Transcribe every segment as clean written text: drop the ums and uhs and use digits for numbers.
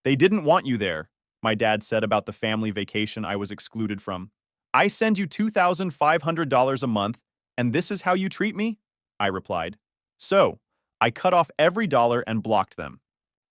They didn't want you there, my dad said about the family vacation I was excluded from. I send you $2,500 a month, and this is how you treat me? I replied. So, I cut off every dollar and blocked them.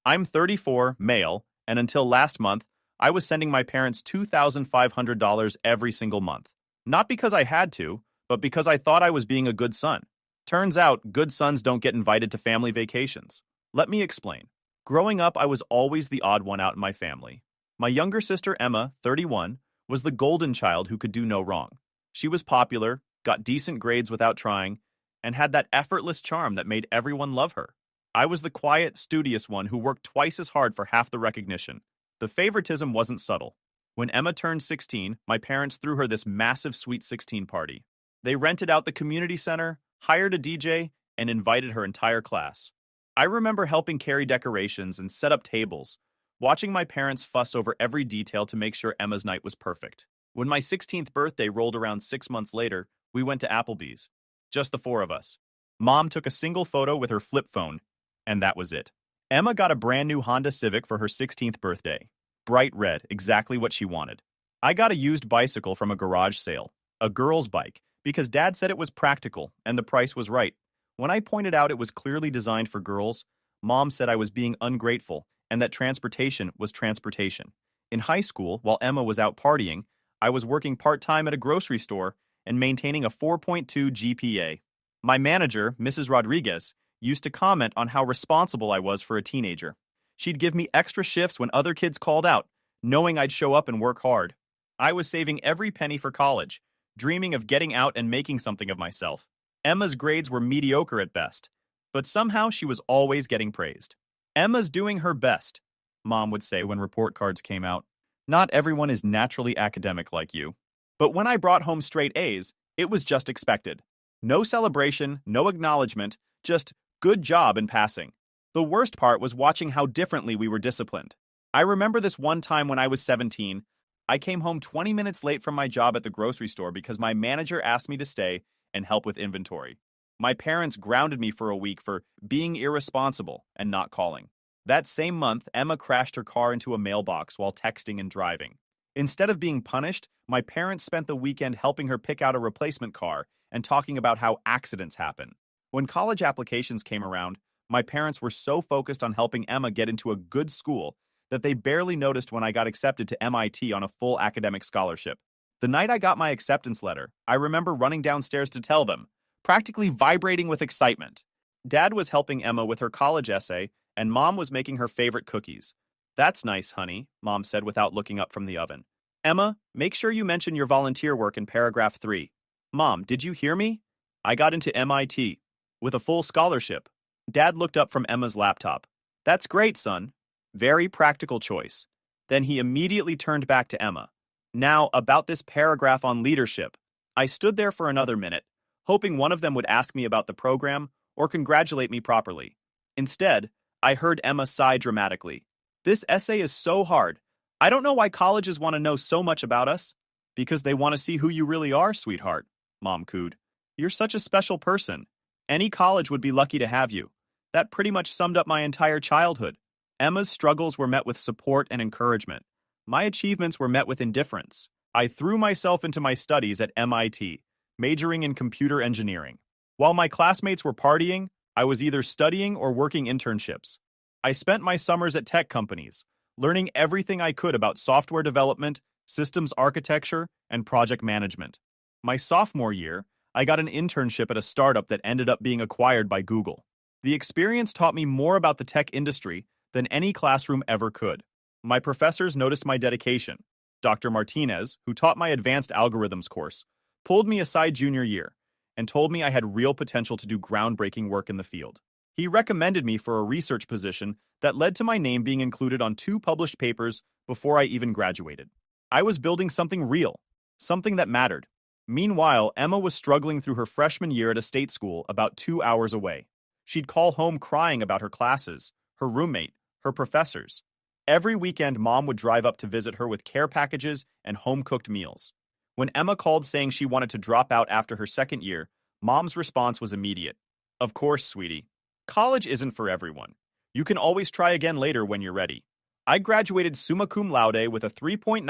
I'm 34, male, and until last month, I was sending my parents $2,500 every single month. Not because I had to, but because I thought I was being a good son. Turns out, good sons don't get invited to family vacations. Let me explain. Growing up, I was always the odd one out in my family. My younger sister, Emma, 31, was the golden child who could do no wrong. She was popular, got decent grades without trying, and had that effortless charm that made everyone love her. I was the quiet, studious one who worked twice as hard for half the recognition. The favoritism wasn't subtle. When Emma turned 16, my parents threw her this massive Sweet 16 party. They rented out the community center, hired a DJ, and invited her entire class. I remember helping carry decorations and set up tables, watching my parents fuss over every detail to make sure Emma's night was perfect. When my 16th birthday rolled around 6 months later, we went to Applebee's. Just the four of us. Mom took a single photo with her flip phone, and that was it. Emma got a brand new Honda Civic for her 16th birthday. Bright red, exactly what she wanted. I got a used bicycle from a garage sale, a girl's bike, because Dad said it was practical and the price was right. When I pointed out it was clearly designed for girls, Mom said I was being ungrateful and that transportation was transportation. In high school, while Emma was out partying, I was working part-time at a grocery store and maintaining a 4.2 GPA. My manager, Mrs. Rodriguez, used to comment on how responsible I was for a teenager. She'd give me extra shifts when other kids called out, knowing I'd show up and work hard. I was saving every penny for college, dreaming of getting out and making something of myself. Emma's grades were mediocre at best, but somehow she was always getting praised. Emma's doing her best, Mom would say when report cards came out. Not everyone is naturally academic like you. But when I brought home straight A's, it was just expected. No celebration, no acknowledgement, just good job in passing. The worst part was watching how differently we were disciplined. I remember this one time when I was 17, I came home 20 minutes late from my job at the grocery store because my manager asked me to stay and help with inventory. My parents grounded me for a week for being irresponsible and not calling. That same month, Emma crashed her car into a mailbox while texting and driving. Instead of being punished, my parents spent the weekend helping her pick out a replacement car and talking about how accidents happen. When college applications came around, my parents were so focused on helping Emma get into a good school that they barely noticed when I got accepted to MIT on a full academic scholarship. The night I got my acceptance letter, I remember running downstairs to tell them, practically vibrating with excitement. Dad was helping Emma with her college essay, and Mom was making her favorite cookies. That's nice, honey, Mom said without looking up from the oven. Emma, make sure you mention your volunteer work in paragraph 3. Mom, did you hear me? I got into MIT with a full scholarship. Dad looked up from Emma's laptop. That's great, son. Very practical choice. Then he immediately turned back to Emma. Now, about this paragraph on leadership. I stood there for another minute, hoping one of them would ask me about the program or congratulate me properly. Instead, I heard Emma sigh dramatically. This essay is so hard. I don't know why colleges want to know so much about us. Because they want to see who you really are, sweetheart, Mom cooed. You're such a special person. Any college would be lucky to have you. That pretty much summed up my entire childhood. Emma's struggles were met with support and encouragement. My achievements were met with indifference. I threw myself into my studies at MIT, majoring in computer engineering. While my classmates were partying, I was either studying or working internships. I spent my summers at tech companies, learning everything I could about software development, systems architecture, and project management. My sophomore year, I got an internship at a startup that ended up being acquired by Google. The experience taught me more about the tech industry than any classroom ever could. My professors noticed my dedication. Dr. Martinez, who taught my advanced algorithms course, pulled me aside junior year and told me I had real potential to do groundbreaking work in the field. He recommended me for a research position that led to my name being included on 2 published papers before I even graduated. I was building something real, something that mattered. Meanwhile, Emma was struggling through her freshman year at a state school about 2 hours away. She'd call home crying about her classes, her roommate, her professors. Every weekend, Mom would drive up to visit her with care packages and home-cooked meals. When Emma called saying she wanted to drop out after her second year, Mom's response was immediate. Of course, sweetie. College isn't for everyone. You can always try again later when you're ready. I graduated summa cum laude with a 3.97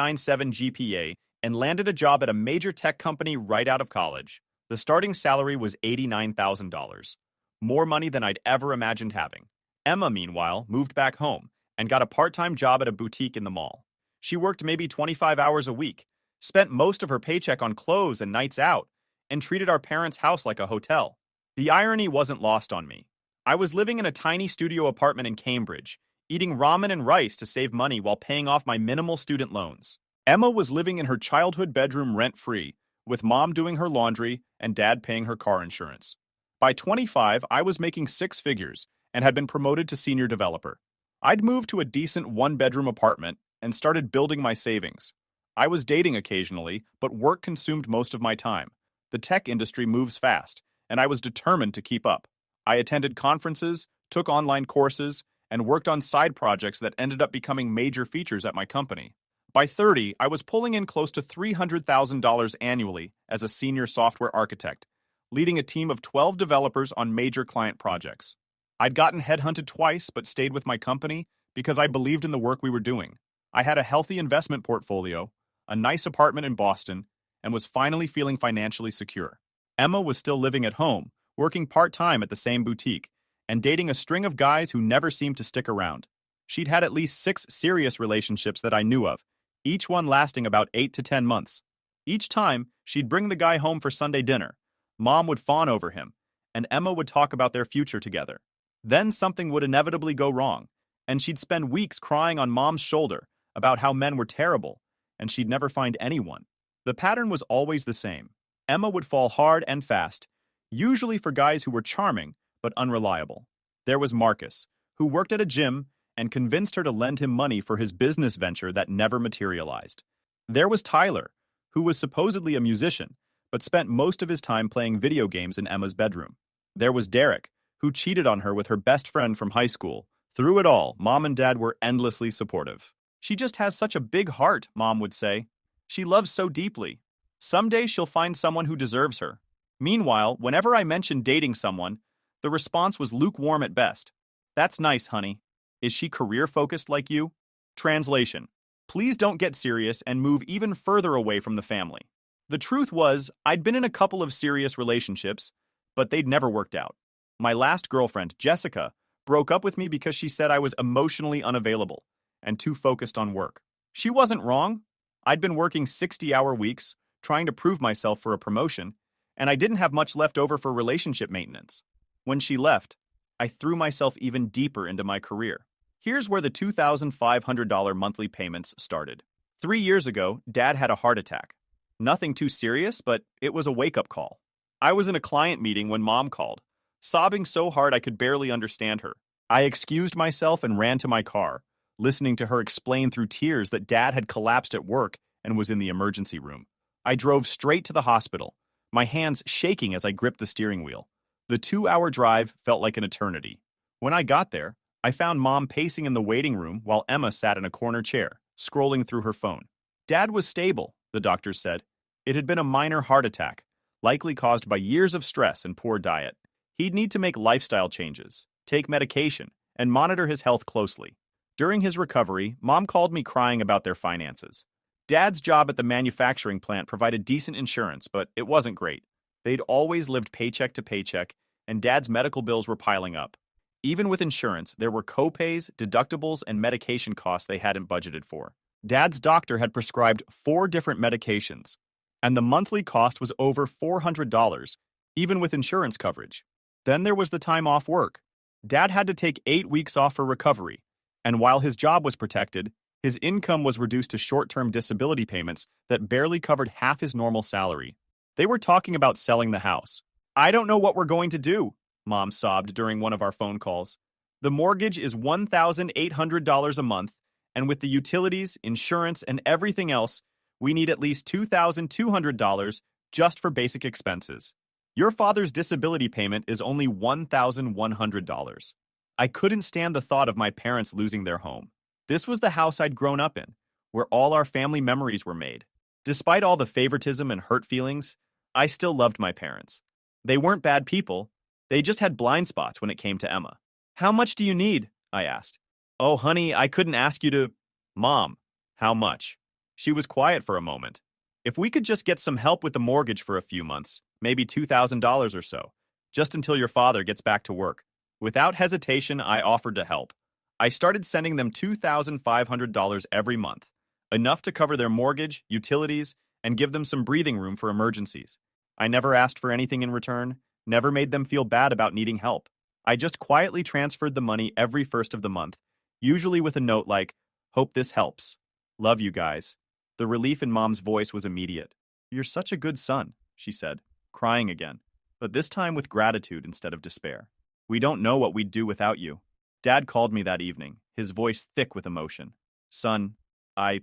GPA and landed a job at a major tech company right out of college. The starting salary was $89,000, more money than I'd ever imagined having. Emma, meanwhile, moved back home and got a part-time job at a boutique in the mall. She worked maybe 25 hours a week, spent most of her paycheck on clothes and nights out, and treated our parents' house like a hotel. The irony wasn't lost on me. I was living in a tiny studio apartment in Cambridge, eating ramen and rice to save money while paying off my minimal student loans. Emma was living in her childhood bedroom rent-free, with mom doing her laundry and dad paying her car insurance. By 25, I was making six figures and had been promoted to senior developer. I'd moved to a decent one-bedroom apartment and started building my savings. I was dating occasionally, but work consumed most of my time. The tech industry moves fast, and I was determined to keep up. I attended conferences, took online courses, and worked on side projects that ended up becoming major features at my company. By 30, I was pulling in close to $300,000 annually as a senior software architect, leading a team of 12 developers on major client projects. I'd gotten headhunted twice but stayed with my company because I believed in the work we were doing. I had a healthy investment portfolio, a nice apartment in Boston, and was finally feeling financially secure. Emma was still living at home, working part-time at the same boutique, and dating a string of guys who never seemed to stick around. She'd had at least 6 serious relationships that I knew of, each one lasting about 8 to 10 months. Each time, she'd bring the guy home for Sunday dinner. Mom would fawn over him, and Emma would talk about their future together. Then something would inevitably go wrong, and she'd spend weeks crying on Mom's shoulder about how men were terrible, and she'd never find anyone. The pattern was always the same. Emma would fall hard and fast, usually for guys who were charming but unreliable. There was Marcus, who worked at a gym and convinced her to lend him money for his business venture that never materialized. There was Tyler, who was supposedly a musician, but spent most of his time playing video games in Emma's bedroom. There was Derek, who cheated on her with her best friend from high school. Through it all, Mom and Dad were endlessly supportive. "She just has such a big heart," Mom would say. "She loves so deeply. Someday she'll find someone who deserves her." Meanwhile, whenever I mentioned dating someone, the response was lukewarm at best. "That's nice, honey. Is she career-focused like you?" Translation: please don't get serious and move even further away from the family. The truth was, I'd been in a couple of serious relationships, but they'd never worked out. My last girlfriend, Jessica, broke up with me because she said I was emotionally unavailable and too focused on work. She wasn't wrong. I'd been working 60-hour weeks, trying to prove myself for a promotion, and I didn't have much left over for relationship maintenance. When she left, I threw myself even deeper into my career. Here's where the $2,500 monthly payments started. 3 years ago, Dad had a heart attack. Nothing too serious, but it was a wake-up call. I was in a client meeting when Mom called, sobbing so hard I could barely understand her. I excused myself and ran to my car, listening to her explain through tears that Dad had collapsed at work and was in the emergency room. I drove straight to the hospital, my hands shaking as I gripped the steering wheel. The 2-hour drive felt like an eternity. When I got there, I found Mom pacing in the waiting room while Emma sat in a corner chair, scrolling through her phone. Dad was stable, the doctors said. It had been a minor heart attack, likely caused by years of stress and poor diet. He'd need to make lifestyle changes, take medication, and monitor his health closely. During his recovery, Mom called me crying about their finances. Dad's job at the manufacturing plant provided decent insurance, but it wasn't great. They'd always lived paycheck to paycheck, and Dad's medical bills were piling up. Even with insurance, there were co-pays, deductibles, and medication costs they hadn't budgeted for. Dad's doctor had prescribed 4 different medications, and the monthly cost was over $400, even with insurance coverage. Then there was the time off work. Dad had to take 8 weeks off for recovery, and while his job was protected, his income was reduced to short-term disability payments that barely covered half his normal salary. They were talking about selling the house. "I don't know what we're going to do," Mom sobbed during one of our phone calls. "The mortgage is $1,800 a month, and with the utilities, insurance, and everything else, we need at least $2,200 just for basic expenses. Your father's disability payment is only $1,100. I couldn't stand the thought of my parents losing their home. This was the house I'd grown up in, where all our family memories were made. Despite all the favoritism and hurt feelings, I still loved my parents. They weren't bad people. They just had blind spots when it came to Emma. "How much do you need?" I asked. "Oh, honey, I couldn't ask you to..." Mom, how much? She was quiet for a moment. If we could just get some help with the mortgage for a few months, maybe $2,000 or so, just until your father gets back to work. Without hesitation, I offered to help. I started sending them $2,500 every month, enough to cover their mortgage, utilities, and give them some breathing room for emergencies. I never asked for anything in return, never made them feel bad about needing help. I just quietly transferred the money every first of the month, usually with a note like, "Hope this helps. Love you guys." The relief in Mom's voice was immediate. "You're such a good son," she said, crying again, but this time with gratitude instead of despair. "We don't know what we'd do without you." Dad called me that evening, his voice thick with emotion. "Son, I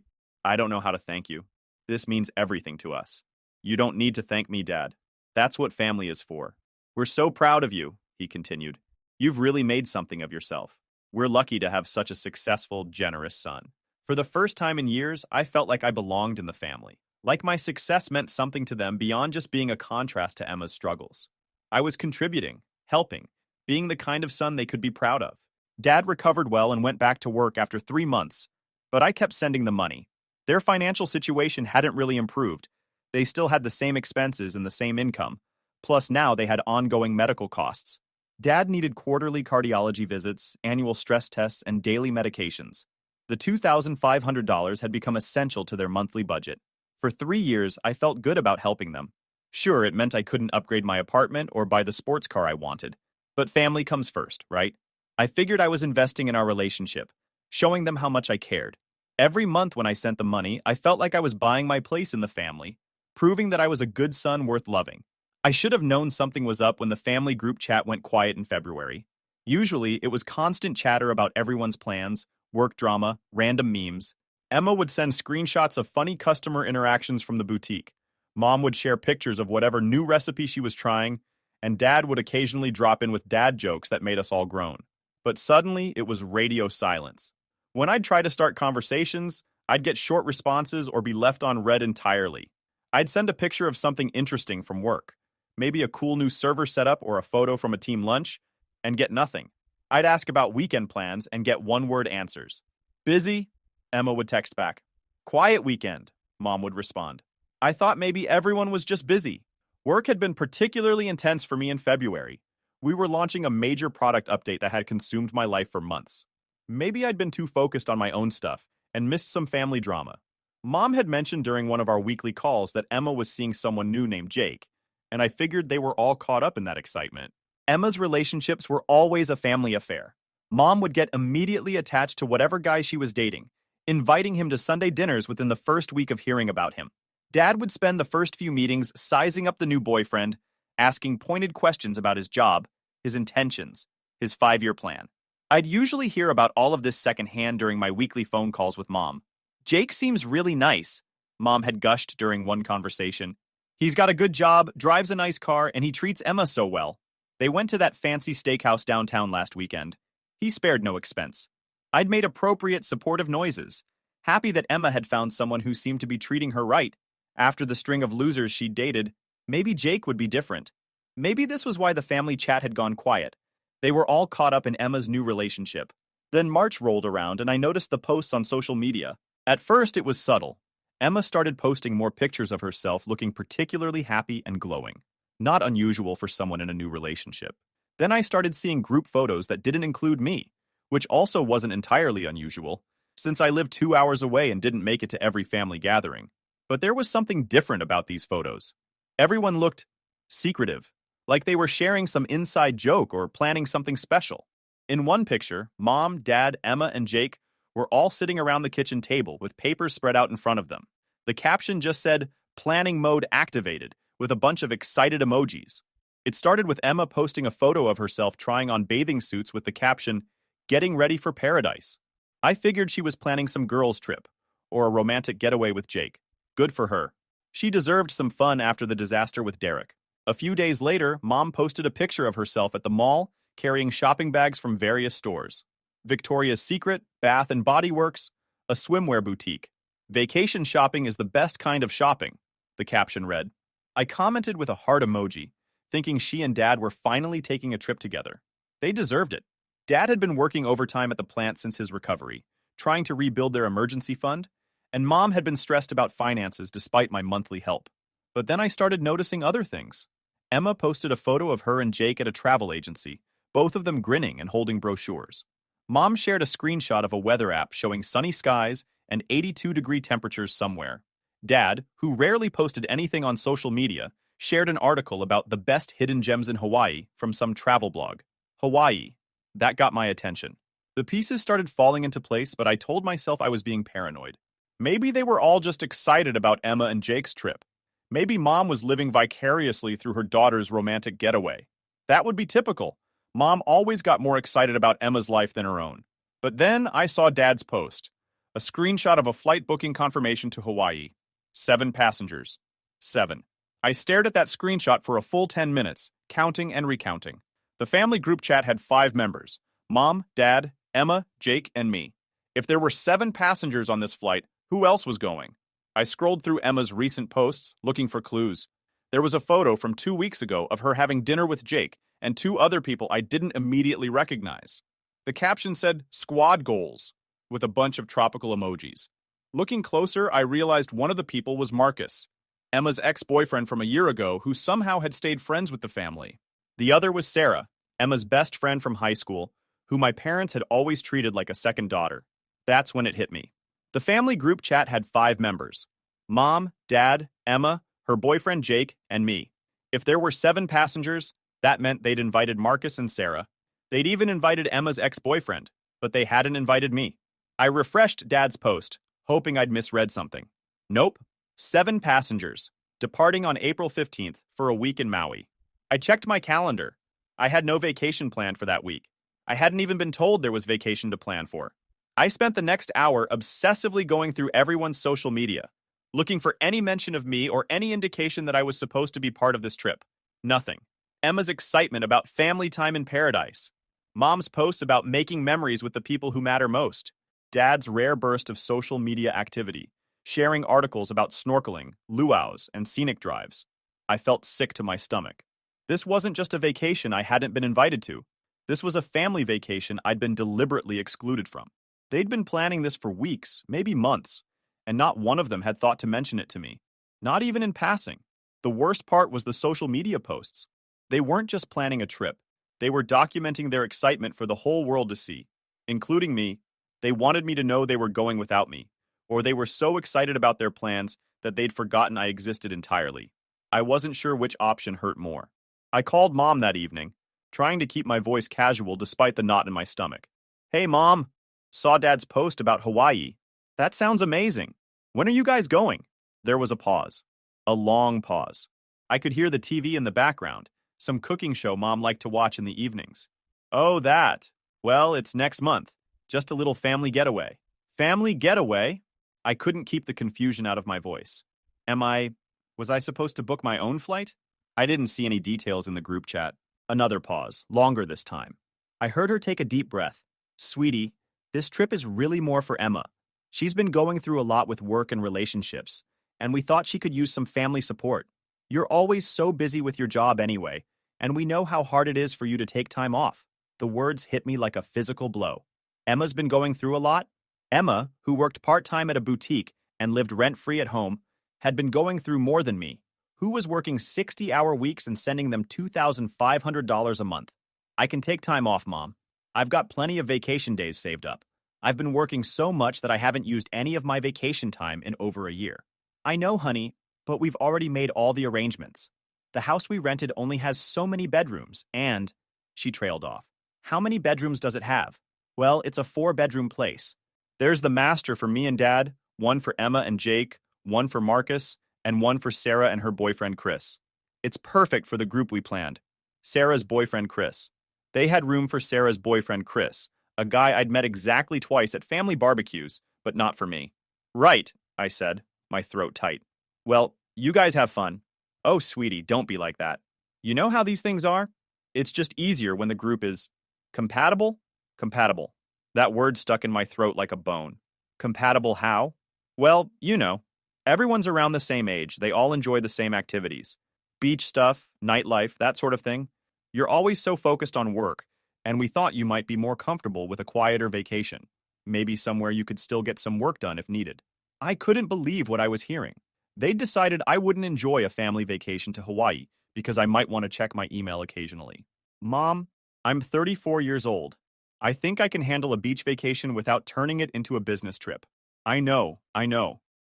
don't know how to thank you. This means everything to us." "You don't need to thank me, Dad. That's what family is for. We're so proud of you," he continued. "You've really made something of yourself. We're lucky to have such a successful, generous son." For the first time in years, I felt like I belonged in the family. Like my success meant something to them beyond just being a contrast to Emma's struggles. I was contributing, helping, being the kind of son they could be proud of. Dad recovered well and went back to work after 3 months, but I kept sending the money. Their financial situation hadn't really improved. They still had the same expenses and the same income. Plus now they had ongoing medical costs. Dad needed quarterly cardiology visits, annual stress tests, and daily medications. The $2,500 had become essential to their monthly budget. For 3 years, I felt good about helping them. Sure, it meant I couldn't upgrade my apartment or buy the sports car I wanted. But family comes first, right? I figured I was investing in our relationship, showing them how much I cared. Every month when I sent the money, I felt like I was buying my place in the family, proving that I was a good son worth loving. I should have known something was up when the family group chat went quiet in February. Usually, it was constant chatter about everyone's plans, work drama, random memes. Emma would send screenshots of funny customer interactions from the boutique. Mom would share pictures of whatever new recipe she was trying, and Dad would occasionally drop in with dad jokes that made us all groan. But suddenly, it was radio silence. When I'd try to start conversations, I'd get short responses or be left on red entirely. I'd send a picture of something interesting from work, maybe a cool new server setup or a photo from a team lunch, and get nothing. I'd ask about weekend plans and get one-word answers. "Busy?" Emma would text back. "Quiet weekend," Mom would respond. I thought maybe everyone was just busy. Work had been particularly intense for me in February. We were launching a major product update that had consumed my life for months. Maybe I'd been too focused on my own stuff and missed some family drama. Mom had mentioned during one of our weekly calls that Emma was seeing someone new named Jake, and I figured they were all caught up in that excitement. Emma's relationships were always a family affair. Mom would get immediately attached to whatever guy she was dating, inviting him to Sunday dinners within the first week of hearing about him. Dad would spend the first few meetings sizing up the new boyfriend, asking pointed questions about his job, his intentions, his 5-year plan. I'd usually hear about all of this secondhand during my weekly phone calls with Mom. "Jake seems really nice," Mom had gushed during one conversation. "He's got a good job, drives a nice car, and he treats Emma so well. They went to that fancy steakhouse downtown last weekend. He spared no expense." I'd made appropriate, supportive noises, happy that Emma had found someone who seemed to be treating her right. After the string of losers she'd dated, maybe Jake would be different. Maybe this was why the family chat had gone quiet. They were all caught up in Emma's new relationship. Then March rolled around and I noticed the posts on social media. At first, it was subtle. Emma started posting more pictures of herself looking particularly happy and glowing. Not unusual for someone in a new relationship. Then I started seeing group photos that didn't include me, which also wasn't entirely unusual, since I lived 2 hours away and didn't make it to every family gathering. But there was something different about these photos. Everyone looked secretive, like they were sharing some inside joke or planning something special. In one picture, Mom, Dad, Emma, and Jake were all sitting around the kitchen table with papers spread out in front of them. The caption just said, "Planning mode activated," with a bunch of excited emojis. It started with Emma posting a photo of herself trying on bathing suits with the caption, "Getting ready for paradise." I figured she was planning some girls' trip, or a romantic getaway with Jake. Good for her. She deserved some fun after the disaster with Derek. A few days later, Mom posted a picture of herself at the mall, carrying shopping bags from various stores. Victoria's Secret, Bath and Body Works, a swimwear boutique. "Vacation shopping is the best kind of shopping," the caption read. I commented with a heart emoji, thinking she and Dad were finally taking a trip together. They deserved it. Dad had been working overtime at the plant since his recovery, trying to rebuild their emergency fund, and Mom had been stressed about finances despite my monthly help. But then I started noticing other things. Emma posted a photo of her and Jake at a travel agency, both of them grinning and holding brochures. Mom shared a screenshot of a weather app showing sunny skies and 82-degree temperatures somewhere. Dad, who rarely posted anything on social media, shared an article about the best hidden gems in Hawaii from some travel blog. Hawaii. That got my attention. The pieces started falling into place, but I told myself I was being paranoid. Maybe they were all just excited about Emma and Jake's trip. Maybe Mom was living vicariously through her daughter's romantic getaway. That would be typical. Mom always got more excited about Emma's life than her own. But then I saw Dad's post. A screenshot of a flight booking confirmation to Hawaii. 7 passengers. 7. I stared at that screenshot for a full 10 minutes, counting and recounting. The family group chat had 5 members. Mom, Dad, Emma, Jake, and me. If there were 7 passengers on this flight, who else was going? I scrolled through Emma's recent posts, looking for clues. There was a photo from 2 weeks ago of her having dinner with Jake and 2 other people I didn't immediately recognize. The caption said, "Squad Goals," with a bunch of tropical emojis. Looking closer, I realized one of the people was Marcus, Emma's ex-boyfriend from a year ago who somehow had stayed friends with the family. The other was Sarah, Emma's best friend from high school, who my parents had always treated like a second daughter. That's when it hit me. The family group chat had 5 members. Mom, Dad, Emma, her boyfriend Jake, and me. If there were 7 passengers, that meant they'd invited Marcus and Sarah. They'd even invited Emma's ex-boyfriend, but they hadn't invited me. I refreshed Dad's post, hoping I'd misread something. Nope. 7 passengers, departing on April 15th for a week in Maui. I checked my calendar. I had no vacation planned for that week. I hadn't even been told there was vacation to plan for. I spent the next hour obsessively going through everyone's social media, looking for any mention of me or any indication that I was supposed to be part of this trip. Nothing. Emma's excitement about family time in paradise. Mom's posts about making memories with the people who matter most. Dad's rare burst of social media activity, sharing articles about snorkeling, luau's, and scenic drives. I felt sick to my stomach. This wasn't just a vacation I hadn't been invited to. This was a family vacation I'd been deliberately excluded from. They'd been planning this for weeks, maybe months, and not one of them had thought to mention it to me. Not even in passing. The worst part was the social media posts. They weren't just planning a trip. They were documenting their excitement for the whole world to see, including me. They wanted me to know they were going without me, or they were so excited about their plans that they'd forgotten I existed entirely. I wasn't sure which option hurt more. I called Mom that evening, trying to keep my voice casual despite the knot in my stomach. "Hey, Mom. Saw Dad's post about Hawaii. That sounds amazing. When are you guys going?" There was a pause. A long pause. I could hear the TV in the background, some cooking show Mom liked to watch in the evenings. "Oh, that. Well, it's next month. Just a little family getaway." Family getaway? I couldn't keep the confusion out of my voice. Was I supposed to book my own flight? I didn't see any details in the group chat. Another pause, longer this time. I heard her take a deep breath. "Sweetie, this trip is really more for Emma. She's been going through a lot with work and relationships, and we thought she could use some family support. You're always so busy with your job anyway, and we know how hard it is for you to take time off." The words hit me like a physical blow. Emma's been going through a lot? Emma, who worked part-time at a boutique and lived rent-free at home, had been going through more than me. Who was working 60-hour weeks and sending them $2,500 a month? "I can take time off, Mom. I've got plenty of vacation days saved up. I've been working so much that I haven't used any of my vacation time in over a year." "I know, honey, but we've already made all the arrangements. The house we rented only has so many bedrooms, and..." She trailed off. "How many bedrooms does it have?" "Well, it's a 4-bedroom place. There's the master for me and Dad, one for Emma and Jake, one for Marcus, and one for Sarah and her boyfriend Chris. It's perfect for the group we planned. Sarah's boyfriend Chris. They had room for Sarah's boyfriend Chris, a guy I'd met exactly twice at family barbecues, but not for me." "Right," I said, my throat tight. "Well, you guys have fun." "Oh, sweetie, don't be like that. You know how these things are? It's just easier when the group is compatible." Compatible. That word stuck in my throat like a bone. Compatible how? Well, you know. Everyone's around the same age. They all enjoy the same activities. Beach stuff, nightlife, that sort of thing. You're always so focused on work, and we thought you might be more comfortable with a quieter vacation. Maybe somewhere you could still get some work done if needed. I couldn't believe what I was hearing. They'd decided I wouldn't enjoy a family vacation to Hawaii because I might want to check my email occasionally. Mom, I'm 34 years old. I think I can handle a beach vacation without turning it into a business trip. I know.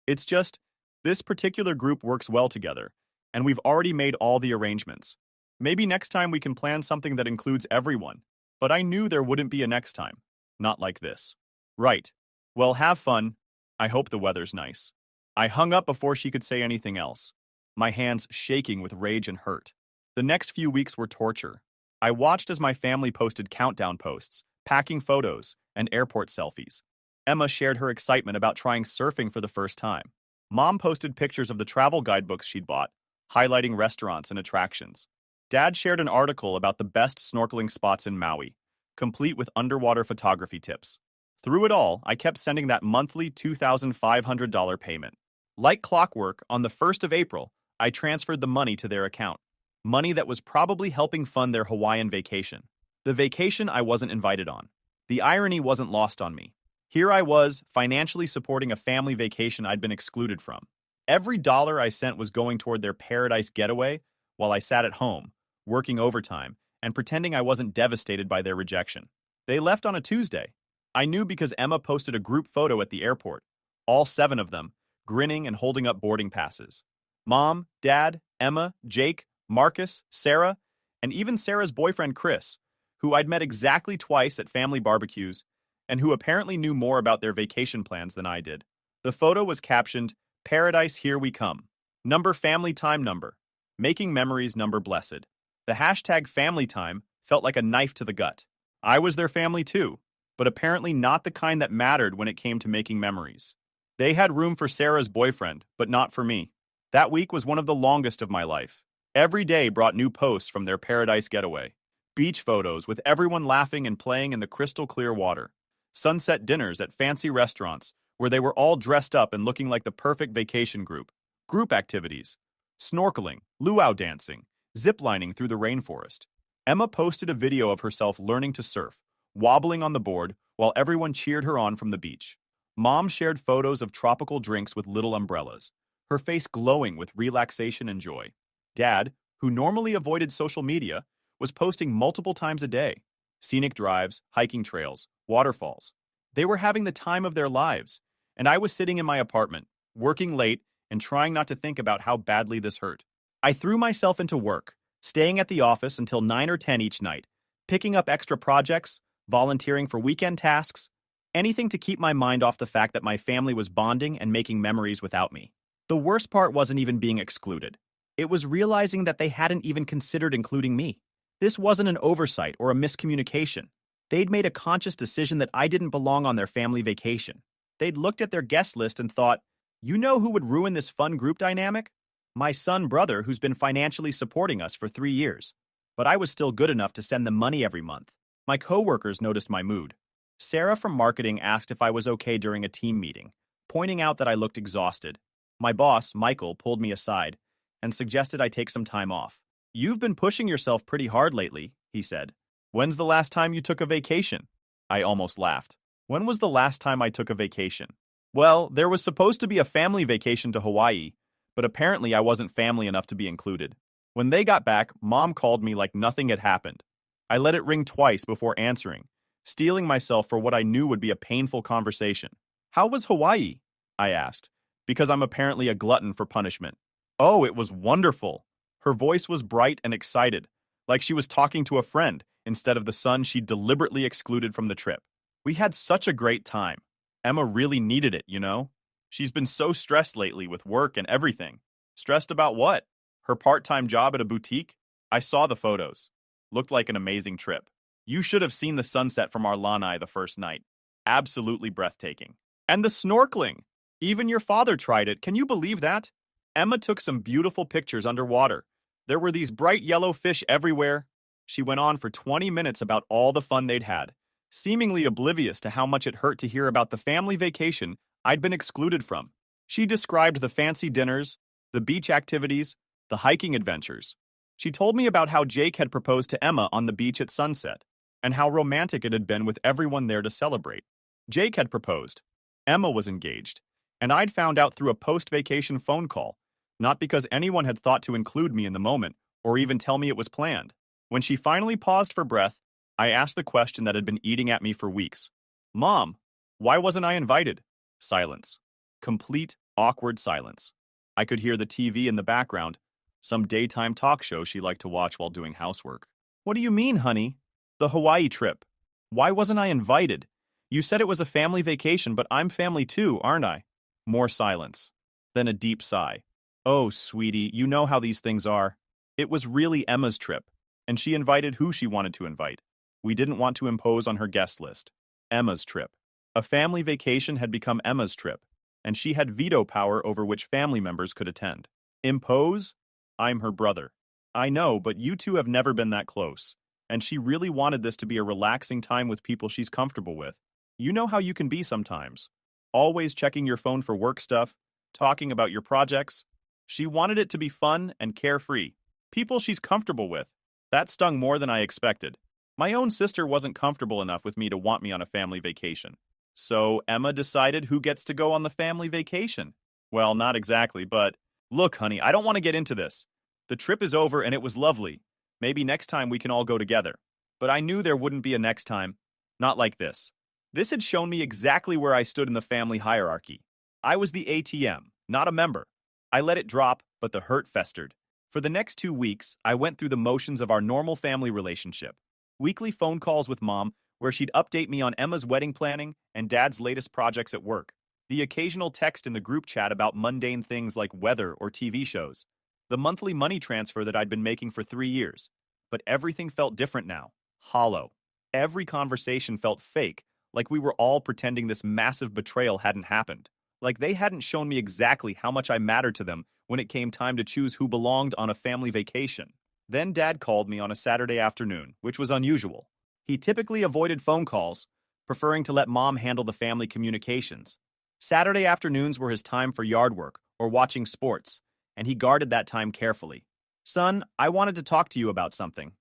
It's just, this particular group works well together, and we've already made all the arrangements. Maybe next time we can plan something that includes everyone. But I knew there wouldn't be a next time. Not like this. Right. Well, have fun. I hope the weather's nice. I hung up before she could say anything else, my hands shaking with rage and hurt. The next few weeks were torture. I watched as my family posted countdown posts, packing photos, and airport selfies. Emma shared her excitement about trying surfing for the first time. Mom posted pictures of the travel guidebooks she'd bought, highlighting restaurants and attractions. Dad shared an article about the best snorkeling spots in Maui, complete with underwater photography tips. Through it all, I kept sending that monthly $2,500 payment. Like clockwork, on the 1st of April, I transferred the money to their account. Money that was probably helping fund their Hawaiian vacation. The vacation I wasn't invited on. The irony wasn't lost on me. Here I was, financially supporting a family vacation I'd been excluded from. Every dollar I sent was going toward their paradise getaway, while I sat at home, working overtime, and pretending I wasn't devastated by their rejection. They left on a Tuesday. I knew because Emma posted a group photo at the airport, all 7 of them, grinning and holding up boarding passes. Mom, Dad, Emma, Jake, Marcus, Sarah, and even Sarah's boyfriend Chris, who I'd met exactly twice at family barbecues, and who apparently knew more about their vacation plans than I did. The photo was captioned, "Paradise Here We Come." Number family time number. Making memories number blessed. The hashtag family time felt like a knife to the gut. I was their family too, but apparently not the kind that mattered when it came to making memories. They had room for Sarah's boyfriend, but not for me. That week was one of the longest of my life. Every day brought new posts from their paradise getaway. Beach photos with everyone laughing and playing in the crystal clear water. Sunset dinners at fancy restaurants where they were all dressed up and looking like the perfect vacation group. Group activities. Snorkeling, luau dancing, ziplining through the rainforest. Emma posted a video of herself learning to surf, wobbling on the board while everyone cheered her on from the beach. Mom shared photos of tropical drinks with little umbrellas, her face glowing with relaxation and joy. Dad, who normally avoided social media, was posting multiple times a day. Scenic drives, hiking trails, waterfalls. They were having the time of their lives, and I was sitting in my apartment, working late and trying not to think about how badly this hurt. I threw myself into work, staying at the office until 9 or 10 each night, picking up extra projects, volunteering for weekend tasks, anything to keep my mind off the fact that my family was bonding and making memories without me. The worst part wasn't even being excluded. It was realizing that they hadn't even considered including me. This wasn't an oversight or a miscommunication. They'd made a conscious decision that I didn't belong on their family vacation. They'd looked at their guest list and thought, you know who would ruin this fun group dynamic? My son brother who's been financially supporting us for 3 years. But I was still good enough to send them money every month. My coworkers noticed my mood. Sarah from marketing asked if I was okay during a team meeting, pointing out that I looked exhausted. My boss, Michael, pulled me aside and suggested I take some time off. You've been pushing yourself pretty hard lately, he said. When's the last time you took a vacation? I almost laughed. When was the last time I took a vacation? Well, there was supposed to be a family vacation to Hawaii, but apparently I wasn't family enough to be included. When they got back, Mom called me like nothing had happened. I let it ring twice before answering, steeling myself for what I knew would be a painful conversation. How was Hawaii? I asked, because I'm apparently a glutton for punishment. Oh, it was wonderful. Her voice was bright and excited, like she was talking to a friend instead of the son she deliberately excluded from the trip. We had such a great time. Emma really needed it, you know? She's been so stressed lately with work and everything. Stressed about what? Her part-time job at a boutique? I saw the photos. Looked like an amazing trip. You should have seen the sunset from our lanai the first night. Absolutely breathtaking. And the snorkeling! Even your father tried it, can you believe that? Emma took some beautiful pictures underwater. There were these bright yellow fish everywhere. She went on for 20 minutes about all the fun they'd had, seemingly oblivious to how much it hurt to hear about the family vacation I'd been excluded from. She described the fancy dinners, the beach activities, the hiking adventures. She told me about how Jake had proposed to Emma on the beach at sunset, and how romantic it had been with everyone there to celebrate. Jake had proposed. Emma was engaged. And I'd found out through a post-vacation phone call, not because anyone had thought to include me in the moment or even tell me it was planned. When she finally paused for breath, I asked the question that had been eating at me for weeks. Mom, why wasn't I invited? Silence. Complete, awkward silence. I could hear the TV in the background, some daytime talk show she liked to watch while doing housework. What do you mean, honey? The Hawaii trip. Why wasn't I invited? You said it was a family vacation, but I'm family too, aren't I? More silence. Then a deep sigh. Oh, sweetie, you know how these things are. It was really Emma's trip, and she invited who she wanted to invite. We didn't want to impose on her guest list. Emma's trip. A family vacation had become Emma's trip, and she had veto power over which family members could attend. Impose? I'm her brother. I know, but you two have never been that close, and she really wanted this to be a relaxing time with people she's comfortable with. You know how you can be sometimes. Always checking your phone for work stuff, talking about your projects. She wanted it to be fun and carefree. People she's comfortable with. That stung more than I expected. My own sister wasn't comfortable enough with me to want me on a family vacation. So Emma decided who gets to go on the family vacation. Well, not exactly, but look, honey, I don't want to get into this. The trip is over and it was lovely. Maybe next time we can all go together. But I knew there wouldn't be a next time. Not like this. This had shown me exactly where I stood in the family hierarchy. I was the ATM, not a member. I let it drop, but the hurt festered. For the next 2 weeks, I went through the motions of our normal family relationship. Weekly phone calls with Mom, where she'd update me on Emma's wedding planning and Dad's latest projects at work. The occasional text in the group chat about mundane things like weather or TV shows. The monthly money transfer that I'd been making for 3 years. But everything felt different now. Hollow. Every conversation felt fake, like we were all pretending this massive betrayal hadn't happened. Like they hadn't shown me exactly how much I mattered to them when it came time to choose who belonged on a family vacation. Then Dad called me on a Saturday afternoon, which was unusual. He typically avoided phone calls, preferring to let Mom handle the family communications. Saturday afternoons were his time for yard work or watching sports, and he guarded that time carefully. Son, I wanted to talk to you about something.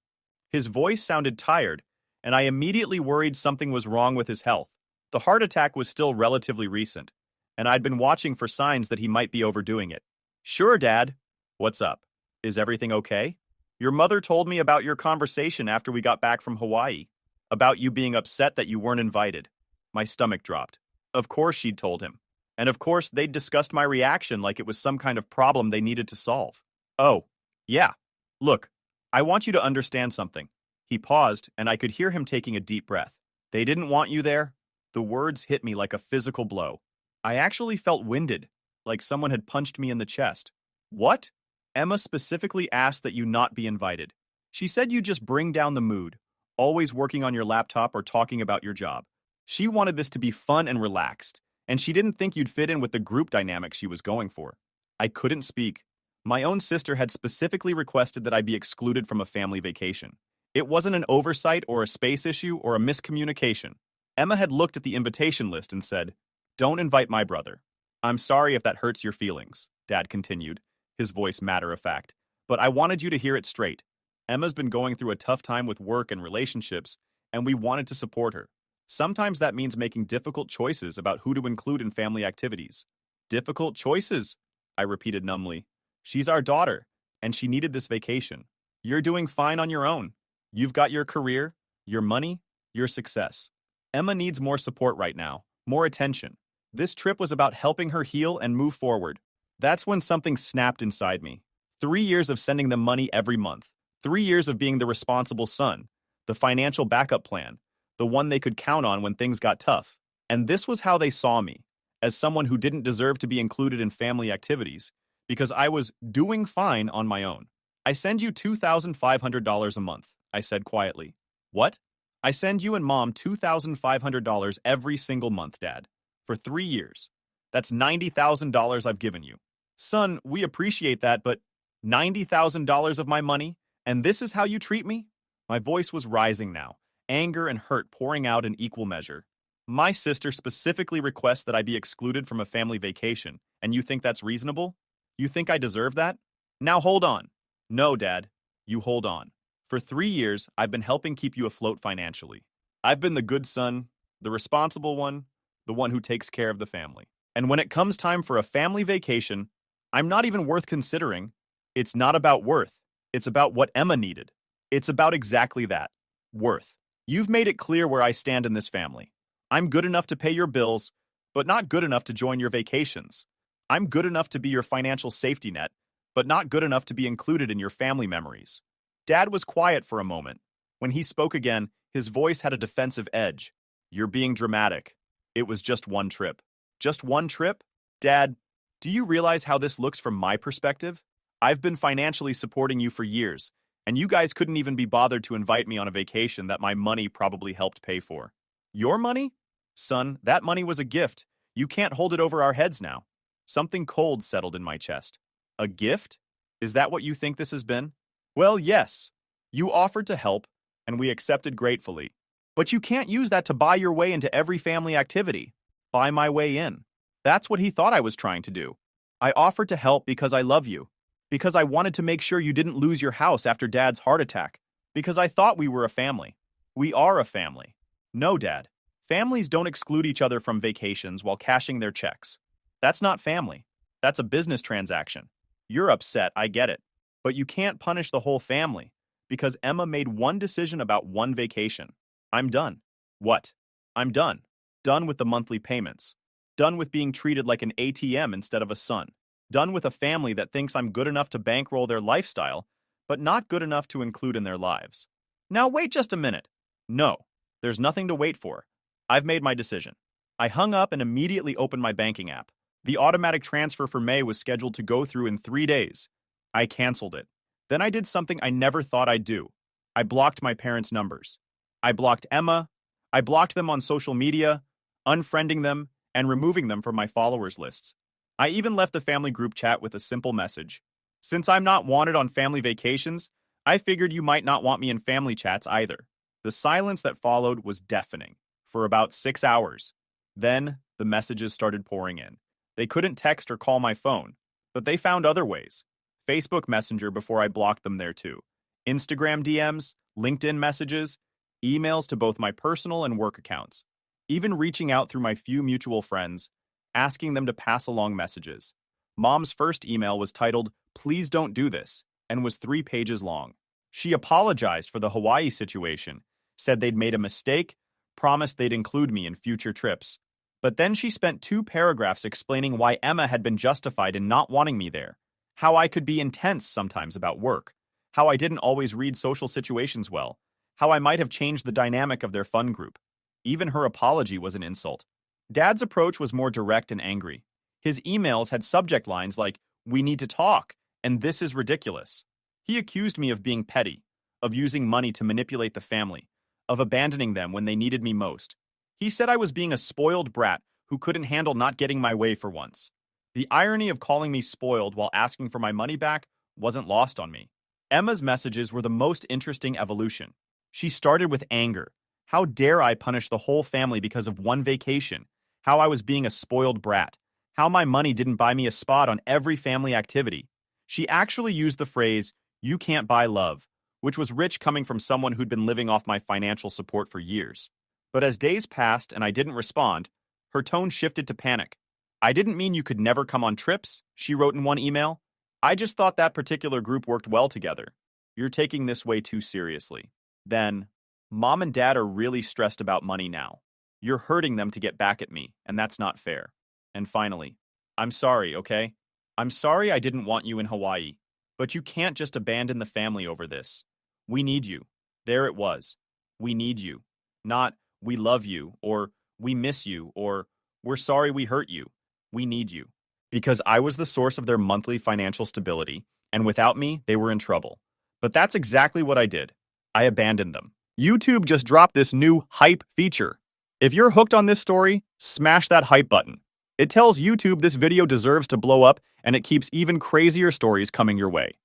His voice sounded tired, and I immediately worried something was wrong with his health. The heart attack was still relatively recent, and I'd been watching for signs that he might be overdoing it. Sure, Dad. What's up? Is everything okay? Your mother told me about your conversation after we got back from Hawaii, about you being upset that you weren't invited. My stomach dropped. Of course she'd told him. And of course they'd discussed my reaction like it was some kind of problem they needed to solve. Oh, yeah. Look, I want you to understand something. He paused, and I could hear him taking a deep breath. They didn't want you there? The words hit me like a physical blow. I actually felt winded, like someone had punched me in the chest. What? Emma specifically asked that you not be invited. She said you just bring down the mood, always working on your laptop or talking about your job. She wanted this to be fun and relaxed, and she didn't think you'd fit in with the group dynamic she was going for. I couldn't speak. My own sister had specifically requested that I be excluded from a family vacation. It wasn't an oversight or a space issue or a miscommunication. Emma had looked at the invitation list and said, "Don't invite my brother." I'm sorry if that hurts your feelings, Dad continued, his voice matter-of-fact, but I wanted you to hear it straight. Emma's been going through a tough time with work and relationships, and we wanted to support her. Sometimes that means making difficult choices about who to include in family activities. Difficult choices, I repeated numbly. She's our daughter, and she needed this vacation. You're doing fine on your own. You've got your career, your money, your success. Emma needs more support right now, more attention. This trip was about helping her heal and move forward. That's when something snapped inside me. 3 years of sending them money every month. 3 years of being the responsible son, the financial backup plan, the one they could count on when things got tough. And this was how they saw me, as someone who didn't deserve to be included in family activities, because I was doing fine on my own. I send you $2,500 a month, I said quietly. What? I send you and Mom $2,500 every single month, Dad, for 3 years. That's $90,000 I've given you. Son, we appreciate that, but $90,000 of my money, and this is how you treat me? My voice was rising now, anger and hurt pouring out in equal measure. My sister specifically requests that I be excluded from a family vacation, and you think that's reasonable? You think I deserve that? Now hold on. No, Dad, you hold on. For 3 years, I've been helping keep you afloat financially. I've been the good son, the responsible one, the one who takes care of the family. And when it comes time for a family vacation, I'm not even worth considering. It's not about worth. It's about what Emma needed. It's about exactly that. Worth. You've made it clear where I stand in this family. I'm good enough to pay your bills, but not good enough to join your vacations. I'm good enough to be your financial safety net, but not good enough to be included in your family memories. Dad was quiet for a moment. When he spoke again, his voice had a defensive edge. You're being dramatic. It was just one trip. Just one trip? Dad, do you realize how this looks from my perspective? I've been financially supporting you for years, and you guys couldn't even be bothered to invite me on a vacation that my money probably helped pay for. Your money? Son, that money was a gift. You can't hold it over our heads now. Something cold settled in my chest. A gift? Is that what you think this has been? Well, yes. You offered to help, and we accepted gratefully. But you can't use that to buy your way into every family activity. Buy my way in. That's what he thought I was trying to do. I offered to help because I love you. Because I wanted to make sure you didn't lose your house after Dad's heart attack. Because I thought we were a family. We are a family. No, Dad. Families don't exclude each other from vacations while cashing their checks. That's not family. That's a business transaction. You're upset, I get it. But you can't punish the whole family because Emma made one decision about one vacation. I'm done. What? I'm done. Done with the monthly payments. Done with being treated like an ATM instead of a son. Done with a family that thinks I'm good enough to bankroll their lifestyle, but not good enough to include in their lives. Now wait just a minute. No, there's nothing to wait for. I've made my decision. I hung up and immediately opened my banking app. The automatic transfer for May was scheduled to go through in 3 days. I canceled it. Then I did something I never thought I'd do. I blocked my parents' numbers. I blocked Emma. I blocked them on social media, unfriending them, and removing them from my followers lists. I even left the family group chat with a simple message. Since I'm not wanted on family vacations, I figured you might not want me in family chats either. The silence that followed was deafening for about 6 hours. Then the messages started pouring in. They couldn't text or call my phone, but they found other ways. Facebook Messenger before I blocked them there too. Instagram DMs, LinkedIn messages, emails to both my personal and work accounts. Even reaching out through my few mutual friends, asking them to pass along messages. Mom's first email was titled, "Please don't do this," and was 3 pages long. She apologized for the Hawaii situation, said they'd made a mistake, promised they'd include me in future trips. But then she spent 2 paragraphs explaining why Emma had been justified in not wanting me there, how I could be intense sometimes about work, how I didn't always read social situations well, how I might have changed the dynamic of their fun group. Even her apology was an insult. Dad's approach was more direct and angry. His emails had subject lines like, "We need to talk," and "This is ridiculous." He accused me of being petty, of using money to manipulate the family, of abandoning them when they needed me most. He said I was being a spoiled brat who couldn't handle not getting my way for once. The irony of calling me spoiled while asking for my money back wasn't lost on me. Emma's messages were the most interesting evolution. She started with anger. How dare I punish the whole family because of one vacation? How I was being a spoiled brat. How my money didn't buy me a spot on every family activity. She actually used the phrase, "You can't buy love," which was rich coming from someone who'd been living off my financial support for years. But as days passed and I didn't respond, her tone shifted to panic. "I didn't mean you could never come on trips," she wrote in one email. "I just thought that particular group worked well together. You're taking this way too seriously." Then, "Mom and Dad are really stressed about money now. You're hurting them to get back at me, and that's not fair." And finally, "I'm sorry, okay? I'm sorry I didn't want you in Hawaii, but you can't just abandon the family over this. We need you." There it was. We need you. Not, "We love you," or "We miss you," or "We're sorry we hurt you." We need you. Because I was the source of their monthly financial stability, and without me, they were in trouble. But that's exactly what I did. I abandoned them. YouTube just dropped this new hype feature. If you're hooked on this story, smash that hype button. It tells YouTube this video deserves to blow up, and it keeps even crazier stories coming your way.